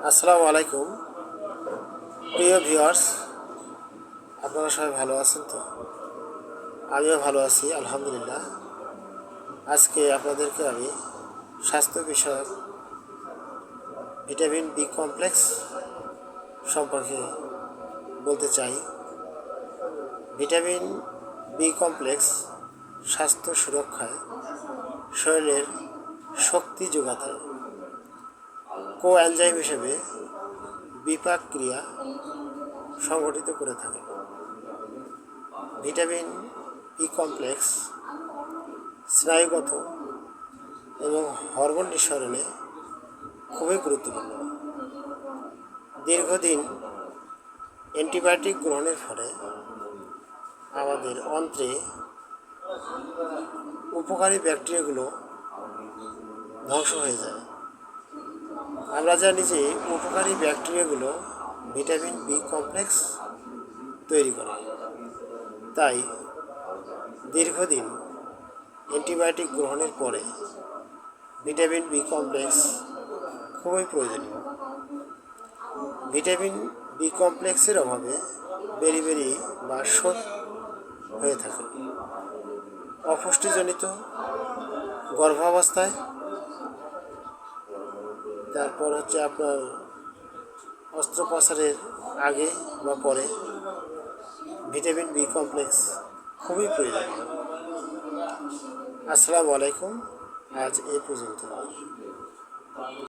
আসসালামু আলাইকুম প্রিয় ভিউয়ার্স, আপনারা সবাই ভালো আছেন তো? আমিও ভালো আছি আলহামদুলিল্লাহ। আজকে আপনাদেরকে আমি স্বাস্থ্য বিষয়ক ভিটামিন বি কমপ্লেক্স সম্পর্কে বলতে চাই। ভিটামিন বি কমপ্লেক্স স্বাস্থ্য সুরক্ষায় শরীরের শক্তি যোগাতে কোএনজাইম হিসেবে বিপাক ক্রিয়া সংগঠিত করে থাকে। ভিটামিন বি কমপ্লেক্স স্নায়ুগত এবং হরমোন নিঃসরণে খুবই গুরুত্বপূর্ণ। দীর্ঘদিন অ্যান্টিবায়োটিক গ্রহণের ফলে আমাদের অন্ত্রে উপকারী ব্যাকটেরিয়াগুলো ধ্বংস হয়ে যায়। আমরা জানি যে উপকারী ব্যাকটেরিয়াগুলো ভিটামিন বি কমপ্লেক্স তৈরি করে। তাই দীর্ঘদিন অ্যান্টিবায়োটিক গ্রহণের পরে ভিটামিন বি কমপ্লেক্স খুবই প্রয়োজনীয়। ভিটামিন বি কমপ্লেক্সের অভাবে বেরি বা শোথ হয়ে থাকে। অপুষ্টিজনিত গর্ভাবস্থায়, তারপর হচ্ছে আপনার অস্ত্রোপচারের আগে বা পরে ভিটামিন বি কমপ্লেক্স খুবই প্রয়োজনীয়। আসসালামু আলাইকুম, আজ এই পর্যন্ত।